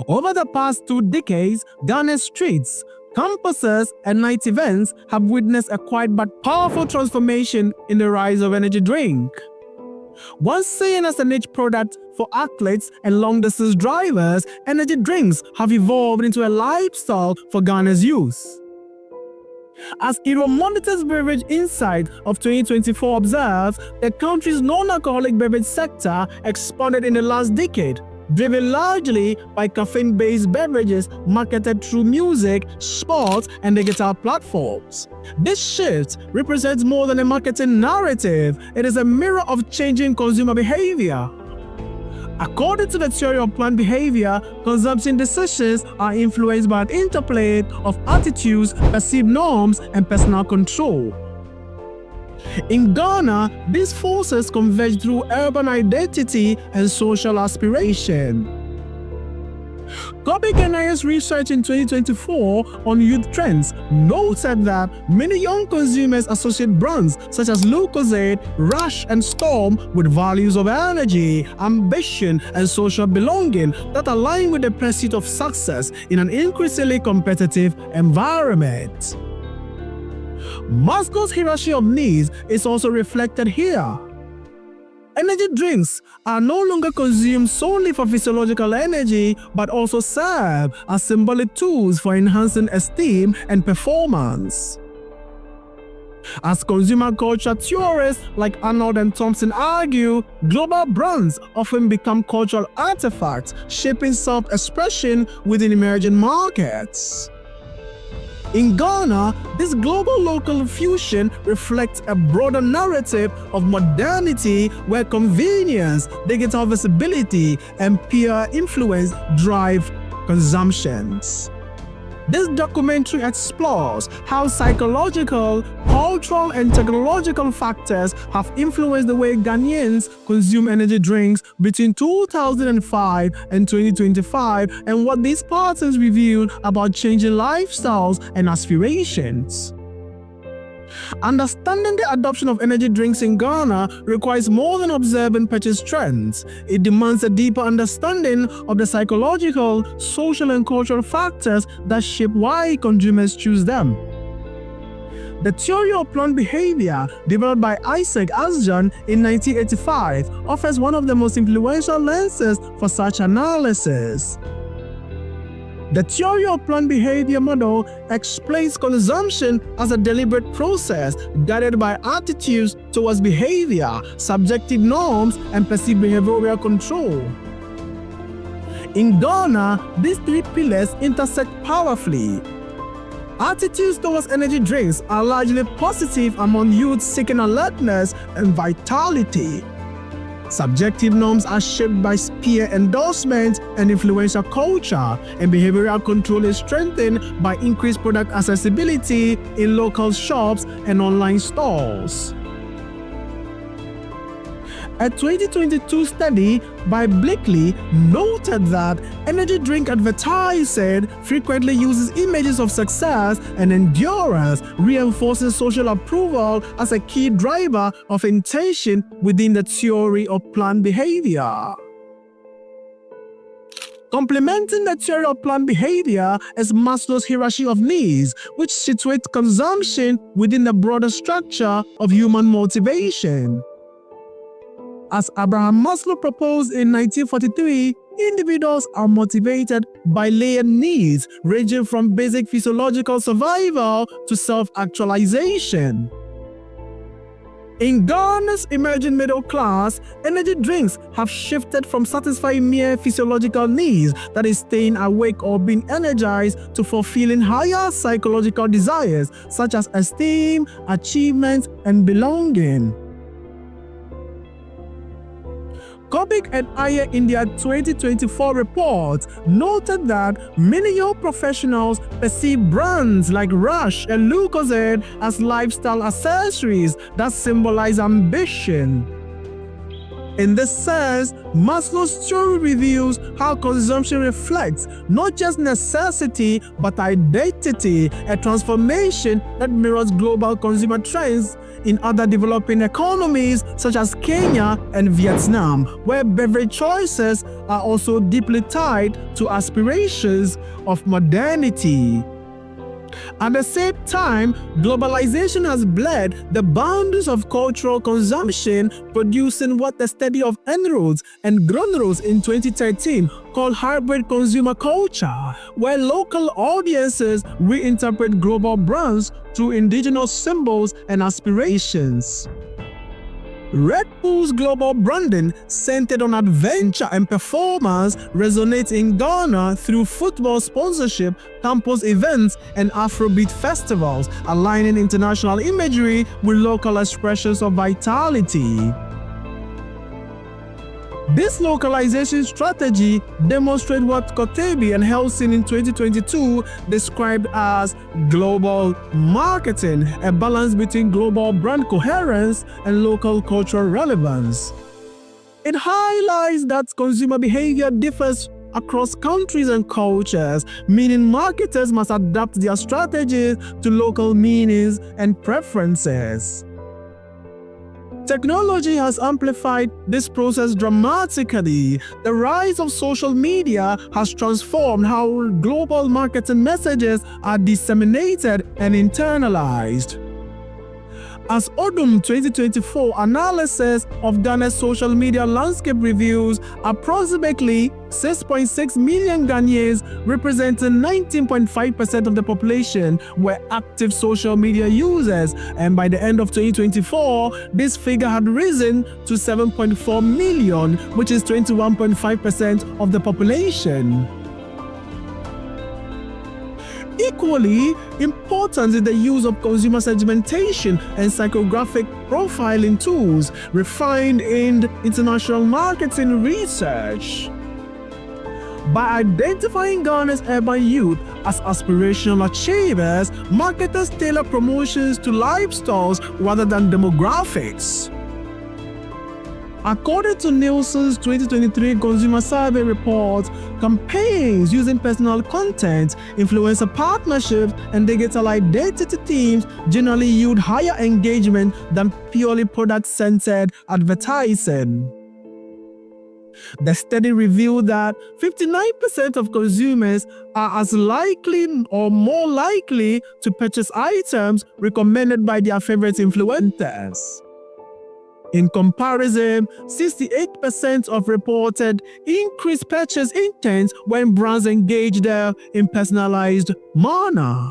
Over the past 2 decades, Ghana's streets, campuses, and night events have witnessed a quiet but powerful transformation in the rise of energy drink. Once seen as a niche product for athletes and long-distance drivers, energy drinks have evolved into a lifestyle for Ghana's youth. As Euromonitor's Beverage Insight of 2024 observes, the country's non-alcoholic beverage sector expanded in the last decade, driven largely by caffeine-based beverages marketed through music, sports, and digital platforms. This shift represents more than a marketing narrative, it is a mirror of changing consumer behavior. According to the theory of planned behavior, consumption decisions are influenced by an interplay of attitudes, perceived norms, and personal control. In Ghana, these forces converge through urban identity and social aspiration. Kobe Kenaya's research in 2024 on youth trends noted that many young consumers associate brands such as Lucozade, Rush, and Storm with values of energy, ambition, and social belonging that align with the pursuit of success in an increasingly competitive environment. Maslow's hierarchy of needs is also reflected here. Energy drinks are no longer consumed solely for physiological energy, but also serve as symbolic tools for enhancing esteem and performance. As consumer culture theorists like Arnold and Thompson argue, global brands often become cultural artifacts, shaping self-expression within emerging markets. In Ghana, this global-local fusion reflects a broader narrative of modernity where convenience, digital visibility, and peer influence drive consumptions. This documentary explores how psychological, cultural, and technological factors have influenced the way Ghanaians consume energy drinks between 2005 and 2025 and what these patterns reveal about changing lifestyles and aspirations. Understanding the adoption of energy drinks in Ghana requires more than observing purchase trends. It demands a deeper understanding of the psychological, social, and cultural factors that shape why consumers choose them. The theory of planned behavior, developed by Isaac Asjan in 1985, offers one of the most influential lenses for such analysis. The theory of planned behavior model explains consumption as a deliberate process guided by attitudes towards behavior, subjective norms, and perceived behavioral control. In Ghana, these 3 pillars intersect powerfully. Attitudes towards energy drinks are largely positive among youth seeking alertness and vitality. Subjective norms are shaped by peer endorsement and influential culture, and behavioral control is strengthened by increased product accessibility in local shops and online stores. A 2022 study by Blakely noted that energy drink advertising frequently uses images of success and endurance, reinforcing social approval as a key driver of intention within the theory of planned behavior. Complementing the theory of planned behavior is Maslow's hierarchy of needs, which situates consumption within the broader structure of human motivation. As Abraham Maslow proposed in 1943, individuals are motivated by layered needs ranging from basic physiological survival to self-actualization. In Ghana's emerging middle class, energy drinks have shifted from satisfying mere physiological needs, that is staying awake or being energized, to fulfilling higher psychological desires such as esteem, achievement, and belonging. Kubik and Ayer in their 2024 report noted that many young professionals perceive brands like Rush and Lucozade as lifestyle accessories that symbolize ambition. In this sense, Maslow's theory reveals how consumption reflects not just necessity but identity, a transformation that mirrors global consumer trends in other developing economies such as Kenya and Vietnam, where beverage choices are also deeply tied to aspirations of modernity. At the same time, globalization has blurred the boundaries of cultural consumption, producing what the study of Enrose and Grunrose in 2013 called hybrid consumer culture, where local audiences reinterpret global brands through indigenous symbols and aspirations. Red Bull's global branding, centered on adventure and performance, resonates in Ghana through football sponsorship, campus events, and Afrobeat festivals, aligning international imagery with local expressions of vitality. This localization strategy demonstrates what Kotebi and Helsing in 2022 described as global marketing, a balance between global brand coherence and local cultural relevance. It highlights that consumer behavior differs across countries and cultures, meaning marketers must adapt their strategies to local meanings and preferences. Technology has amplified this process dramatically. The rise of social media has transformed how global marketing messages are disseminated and internalized. As Odum 2024 analysis of Ghana's social media landscape reveals, approximately 6.6 million Ghanaians, representing 19.5% of the population, were active social media users, and by the end of 2024, this figure had risen to 7.4 million, which is 21.5% of the population. Equally important is the use of consumer segmentation and psychographic profiling tools refined in international marketing research. By identifying Ghana's urban youth as aspirational achievers, marketers tailor promotions to lifestyles rather than demographics. According to Nielsen's 2023 Consumer Survey report, campaigns using personal content, influencer partnerships, and digital identity teams generally yield higher engagement than purely product-centered advertising. The study revealed that 59% of consumers are as likely or more likely to purchase items recommended by their favorite influencers. In comparison, 68% of reported increased purchase intent when brands engage them in personalized manner.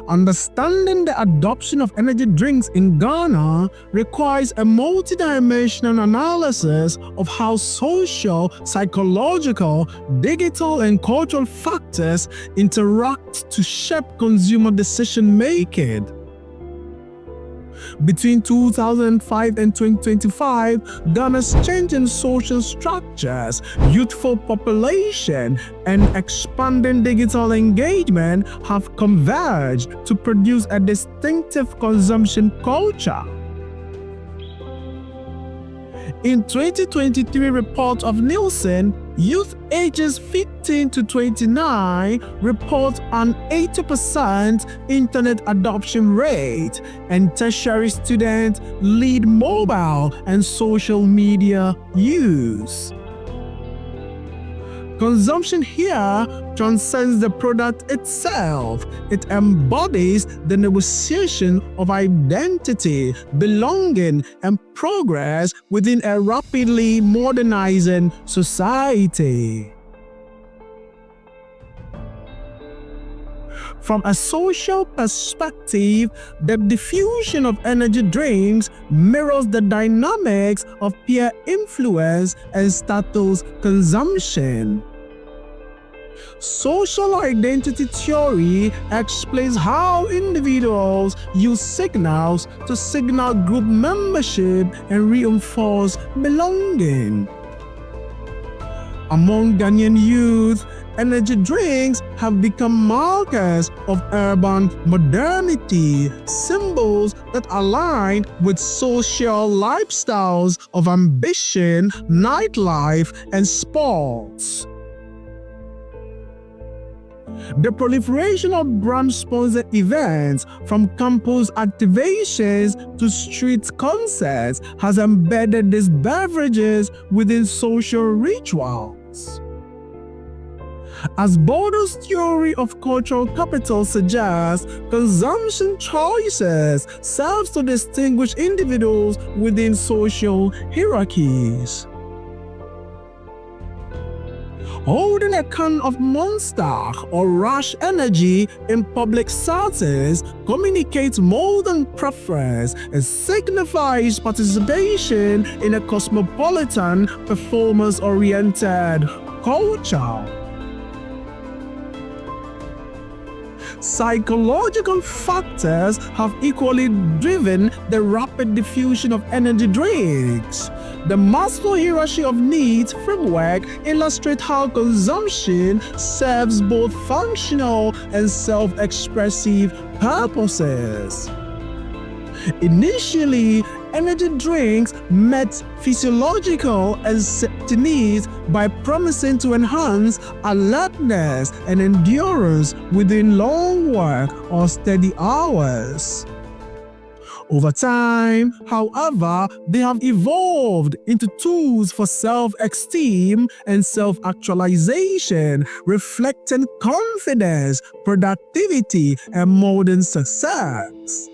Understanding the adoption of energy drinks in Ghana requires a multidimensional analysis of how social, psychological, digital, and cultural factors interact to shape consumer decision-making. Between 2005 and 2025, Ghana's changing social structures, youthful population, and expanding digital engagement have converged to produce a distinctive consumption culture. In 2023 report of Nielsen, youth ages 15 to 29 report an 80% internet adoption rate, and tertiary students lead mobile and social media use. Consumption here transcends the product itself. It embodies the negotiation of identity, belonging, and progress within a rapidly modernizing society. From a social perspective, the diffusion of energy drinks mirrors the dynamics of peer influence and status consumption. Social identity theory explains how individuals use signals to signal group membership and reinforce belonging. Among Ghanaian youth, energy drinks have become markers of urban modernity, symbols that align with social lifestyles of ambition, nightlife, and sports. The proliferation of brand-sponsored events, from campus activations to street concerts, has embedded these beverages within social rituals. As Bodo's theory of cultural capital suggests, consumption choices serve to distinguish individuals within social hierarchies. Holding a can of Monster or Rush Energy in public settings communicates more than preference and signifies participation in a cosmopolitan, performance-oriented culture. Psychological factors have equally driven the rapid diffusion of energy drinks. The Maslow hierarchy of needs framework illustrates how consumption serves both functional and self-expressive purposes. Initially, energy drinks met physiological and safety needs by promising to enhance alertness and endurance within long work or steady hours. Over time, however, they have evolved into tools for self-esteem and self-actualization, reflecting confidence, productivity, and modern success.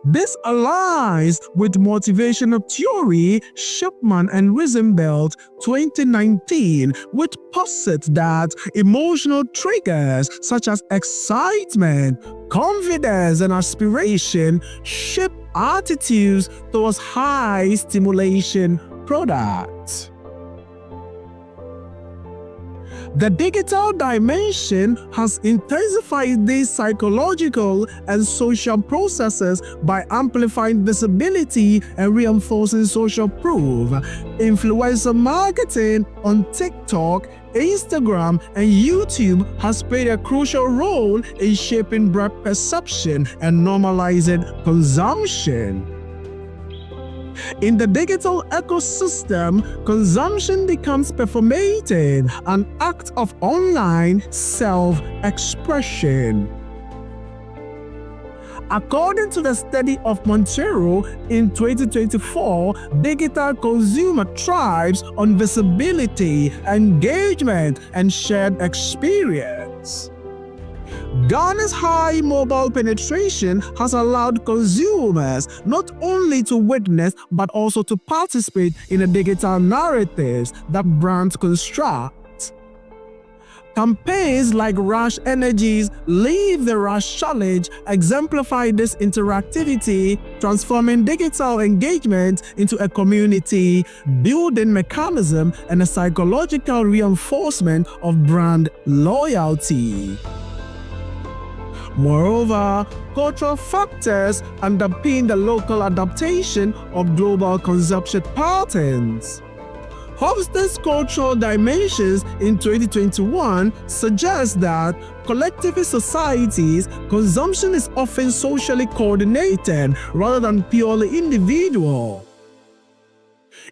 This aligns with motivational theory Shipman and Risenbelt 2019, which posits that emotional triggers such as excitement, confidence, and aspiration shape attitudes towards high stimulation products. The digital dimension has intensified these psychological and social processes by amplifying visibility and reinforcing social proof. Influencer marketing on TikTok, Instagram, and YouTube has played a crucial role in shaping brand perception and normalizing consumption. In the digital ecosystem, consumption becomes performated, an act of online self-expression. According to the study of Montero in 2024, digital consumer thrives on visibility, engagement, and shared experience. Ghana's high mobile penetration has allowed consumers not only to witness but also to participate in the digital narratives that brands construct. Campaigns like Rush Energy's Leave the Rush Challenge exemplify this interactivity, transforming digital engagement into a community building mechanism and a psychological reinforcement of brand loyalty. Moreover, cultural factors underpin the local adaptation of global consumption patterns. Hofstede's cultural dimensions in 2021 suggests that collectivist societies, consumption is often socially coordinated rather than purely individual.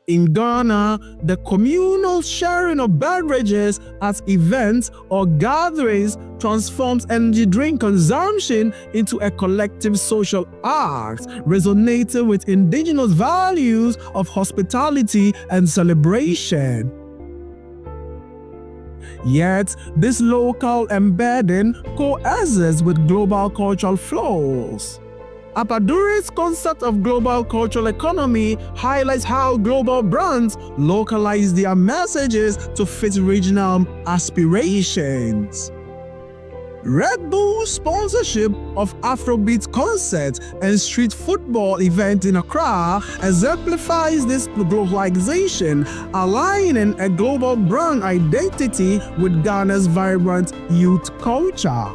In Ghana, the communal sharing of beverages at events or gatherings transforms energy drink consumption into a collective social act, resonating with indigenous values of hospitality and celebration. Yet, this local embedding coexists with global cultural flows. Apadure's concept of global cultural economy highlights how global brands localize their messages to fit regional aspirations. Red Bull's sponsorship of Afrobeat concerts and street football events in Accra exemplifies this globalization, aligning a global brand identity with Ghana's vibrant youth culture.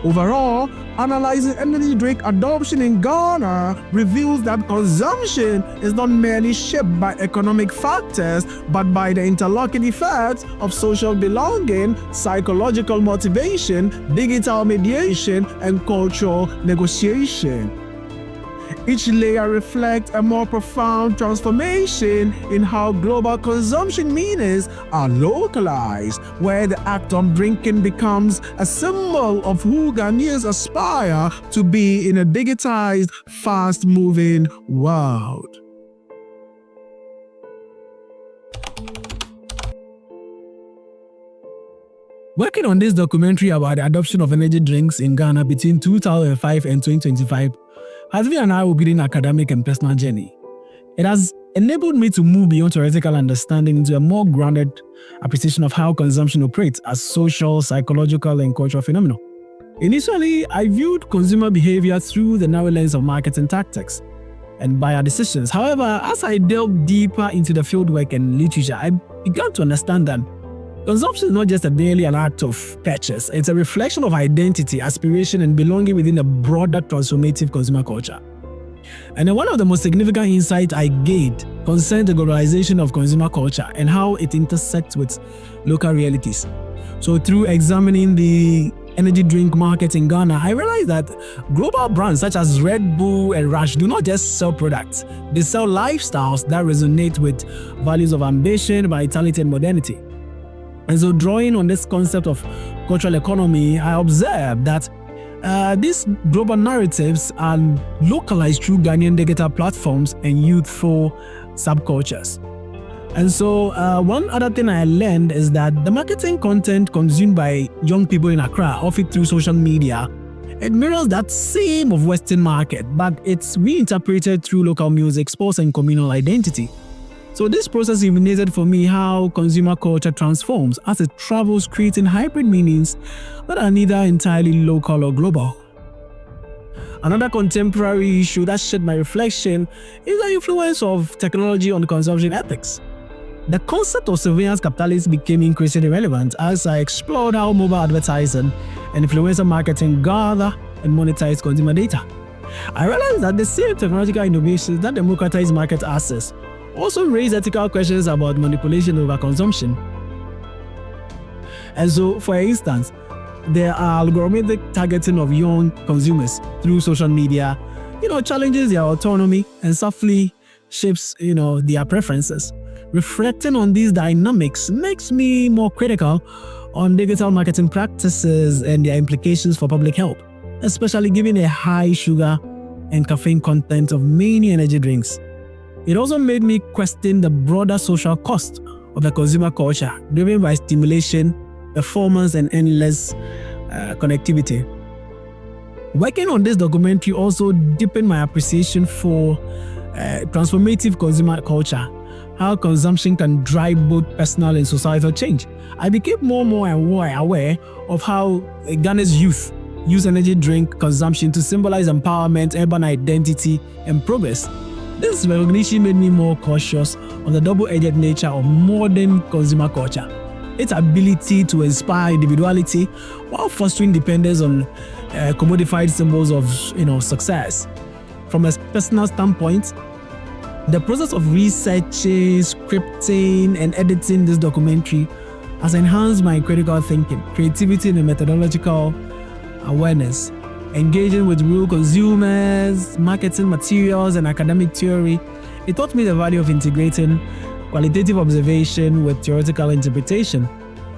Overall, analyzing energy drink adoption in Ghana reveals that consumption is not merely shaped by economic factors, but by the interlocking effects of social belonging, psychological motivation, digital mediation, and cultural negotiation. Each layer reflects a more profound transformation in how global consumption meanings are localized, where the act of drinking becomes a symbol of who Ghanaians aspire to be in a digitized, fast-moving world. Working on this documentary about the adoption of energy drinks in Ghana between 2005 and 2025 has been an eye-opening academic and personal journey. It has enabled me to move beyond theoretical understanding into a more grounded appreciation of how consumption operates as social, psychological, and cultural phenomenon. Initially, I viewed consumer behavior through the narrow lens of marketing tactics and buyer decisions. However, as I delved deeper into the fieldwork and literature, I began to understand that consumption is not just merely an act of purchase. It's a reflection of identity, aspiration, and belonging within a broader transformative consumer culture. And then one of the most significant insights I gained concerned the globalization of consumer culture and how it intersects with local realities. So through examining the energy drink market in Ghana, I realized that global brands such as Red Bull and Rush do not just sell products. They sell lifestyles that resonate with values of ambition, vitality, and modernity. And so drawing on this concept of cultural economy, I observed that these global narratives are localized through Ghanaian digital platforms and youthful subcultures. And so one other thing I learned is that the marketing content consumed by young people in Accra, often through social media, it mirrors that same of Western market, but it's reinterpreted through local music, sports, and communal identity. So this process illuminated for me how consumer culture transforms as it travels, creating hybrid meanings that are neither entirely local or global. Another contemporary issue that shaped my reflection is the influence of technology on consumption ethics. The concept of surveillance capitalism became increasingly relevant as I explored how mobile advertising and influencer marketing gather and monetize consumer data. I realized that the same technological innovations that democratize market access also raise ethical questions about manipulation over consumption. And so, for instance, there are algorithmic targeting of young consumers through social media, challenges their autonomy and subtly shapes, their preferences. Reflecting on these dynamics makes me more critical on digital marketing practices and their implications for public health, especially given a high sugar and caffeine content of many energy drinks. It also made me question the broader social cost of the consumer culture, driven by stimulation, performance, and endless connectivity. Working on this documentary also deepened my appreciation for transformative consumer culture, how consumption can drive both personal and societal change. I became more and more aware of how Ghana's youth use energy drink consumption to symbolize empowerment, urban identity, and progress. This recognition made me more cautious on the double-edged nature of modern consumer culture. Its ability to inspire individuality while fostering dependence on commodified symbols of success. From a personal standpoint, the process of researching, scripting, and editing this documentary has enhanced my critical thinking, creativity, and methodological awareness. Engaging with real consumers, marketing materials, and academic theory, it taught me the value of integrating qualitative observation with theoretical interpretation.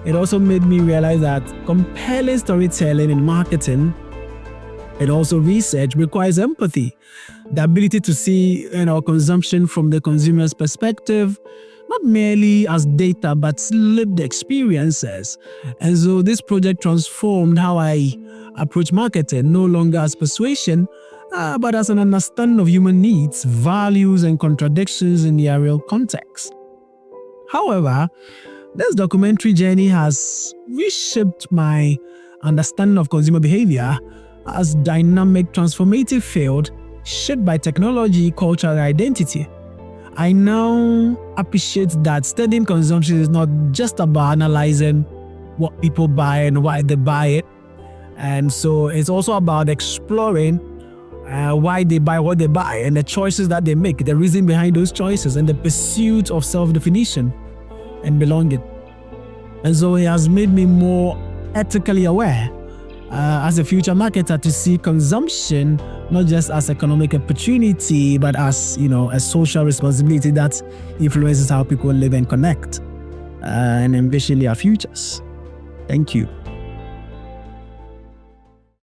It also made me realize that compelling storytelling in marketing and also research requires empathy, the ability to see consumption from the consumer's perspective, not merely as data but lived experiences. And so this project transformed how I approach marketing, no longer as persuasion, but as an understanding of human needs, values, and contradictions in their real context. However, this documentary journey has reshaped my understanding of consumer behavior as dynamic, transformative field shaped by technology, culture, and identity. I now appreciate that studying consumption is not just about analyzing what people buy and why they buy it, And so it's also about exploring why they buy what they buy and the choices that they make, the reason behind those choices, and the pursuit of self-definition and belonging. And so it has made me more ethically aware as a future marketer to see consumption not just as economic opportunity, but as a social responsibility that influences how people live and connect and envision their futures. Thank you.